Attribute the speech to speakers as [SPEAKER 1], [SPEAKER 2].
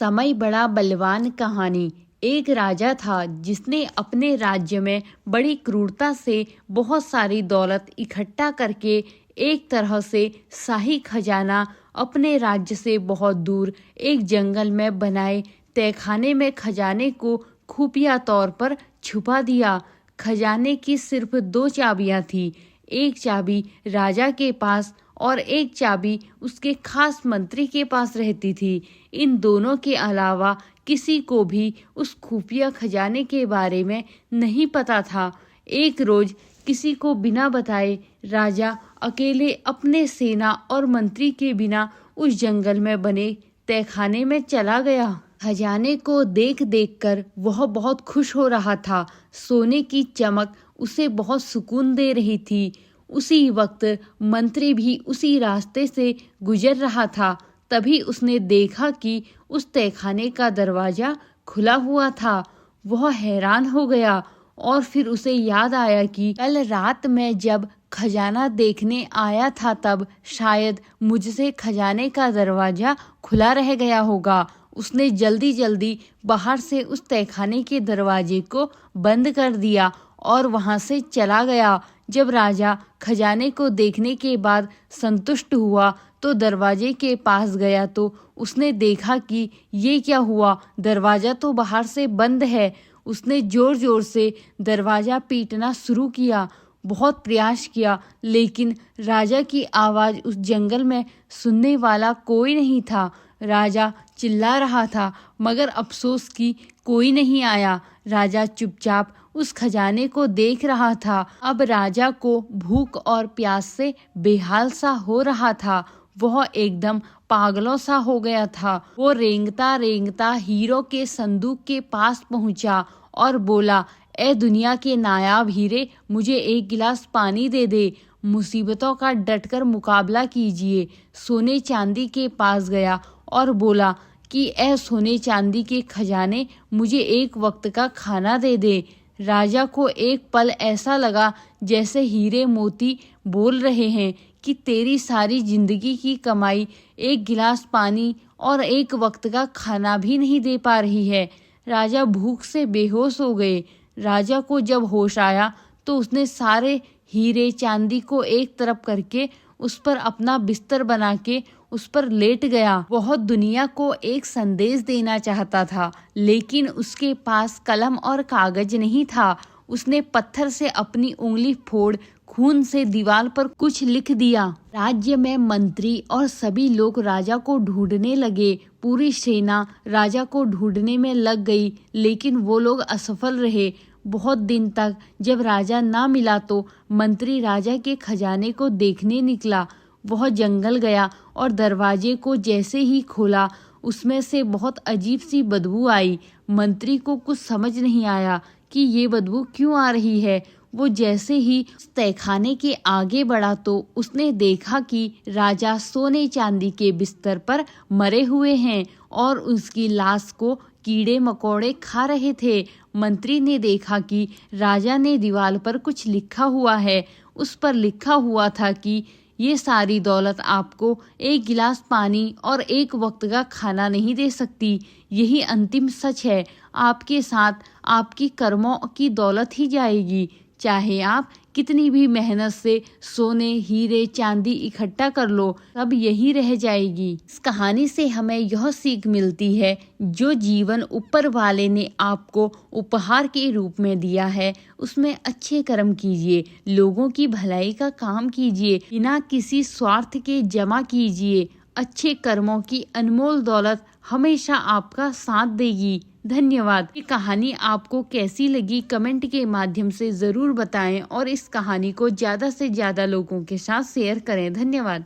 [SPEAKER 1] समय बड़ा बलवान कहानी। एक राजा था जिसने अपने राज्य में बड़ी क्रूरता से बहुत सारी दौलत इकट्ठा करके एक तरह से शाही खजाना अपने राज्य से बहुत दूर एक जंगल में बनाए तहखाने में खजाने को खुफिया तौर पर छुपा दिया। खजाने की सिर्फ 2 चाबियां थी। एक चाबी राजा के पास और एक चाबी उसके खास मंत्री के पास रहती थी। इन दोनों के अलावा किसी को भी उस खुफिया खजाने के बारे में नहीं पता था। एक रोज किसी को बिना बताए राजा अकेले अपने सेना और मंत्री के बिना उस जंगल में बने तहखाने में चला गया। खजाने को देख देख कर वह बहुत खुश हो रहा था। सोने की चमक उसे बहुत सुकून दे रही थी। उसी वक्त मंत्री भी उसी रास्ते से गुजर रहा था। तभी उसने देखा कि उस तहखाने का दरवाजा खुला हुआ था। वह हैरान हो गया और फिर उसे याद आया कि कल रात में जब खजाना देखने आया था तब शायद मुझसे खजाने का दरवाजा खुला रह गया होगा। उसने जल्दी जल्दी बाहर से उस तहखाने के दरवाजे को बंद कर दिया और वहां से चला गया। जब राजा खजाने को देखने के बाद संतुष्ट हुआ तो दरवाजे के पास गया तो उसने देखा कि ये क्या हुआ, दरवाजा तो बाहर से बंद है। उसने जोर जोर से दरवाजा पीटना शुरू किया, बहुत प्रयास किया, लेकिन राजा की आवाज उस जंगल में सुनने वाला कोई नहीं था। राजा चिल्ला रहा था मगर अफसोस कि कोई नहीं आया। राजा चुपचाप उस खजाने को देख रहा था। अब राजा को भूख और प्यास से बेहाल सा हो रहा था। वह एकदम पागलों सा हो गया था। वो रेंगता रेंगता हीरो के संदूक के पास पहुंचा और बोला, ए दुनिया के नायाब हीरे, मुझे एक गिलास पानी दे दे। मुसीबतों का डटकर मुकाबला कीजिए। सोने चांदी के पास गया और बोला कि ए सोने चांदी के खजाने, मुझे एक वक्त का खाना दे दे। राजा को एक पल ऐसा लगा जैसे हीरे मोती बोल रहे हैं कि तेरी सारी जिंदगी की कमाई एक गिलास पानी और एक वक्त का खाना भी नहीं दे पा रही है। राजा भूख से बेहोश हो गए। राजा को जब होश आया तो उसने सारे हीरे चांदी को एक तरफ करके उस पर अपना बिस्तर बना के उस पर लेट गया। वह दुनिया को एक संदेश देना चाहता था, लेकिन उसके पास कलम और कागज नहीं था। उसने पत्थर से अपनी उंगली फोड़ खून से दीवार पर कुछ लिख दिया। राज्य में मंत्री और सभी लोग राजा को ढूंढने लगे। पूरी सेना राजा को ढूंढने में लग गई, लेकिन वो लोग असफल रहे। बहुत दिन तक जब राजा ना मिला तो मंत्री राजा के खजाने को देखने निकला। वह जंगल गया और दरवाजे को जैसे ही खोला उसमें से बहुत अजीब सी बदबू आई। मंत्री को कुछ समझ नहीं आया कि ये बदबू क्यों आ रही है। वो जैसे ही तहखाने के आगे बढ़ा तो उसने देखा कि राजा सोने चांदी के बिस्तर पर मरे हुए हैं और उसकी लाश को कीड़े मकोड़े खा रहे थे। मंत्री ने देखा कि राजा ने दीवार पर कुछ लिखा हुआ है। उस पर लिखा हुआ था कि ये सारी दौलत आपको एक गिलास पानी और एक वक्त का खाना नहीं दे सकती। यही अंतिम सच है। आपके साथ आपकी कर्मों की दौलत ही जाएगी। चाहे आप कितनी भी मेहनत से सोने हीरे चांदी इकट्ठा कर लो, सब यही रह जाएगी। इस कहानी से हमें यह सीख मिलती है, जो जीवन ऊपर वाले ने आपको उपहार के रूप में दिया है उसमें अच्छे कर्म कीजिए, लोगों की भलाई का काम कीजिए, बिना किसी स्वार्थ के जमा कीजिए। अच्छे कर्मों की अनमोल दौलत हमेशा आपका साथ देगी। धन्यवाद। ये कहानी आपको कैसी लगी कमेंट के माध्यम से ज़रूर बताएं और इस कहानी को ज़्यादा से ज़्यादा लोगों के साथ शेयर करें। धन्यवाद।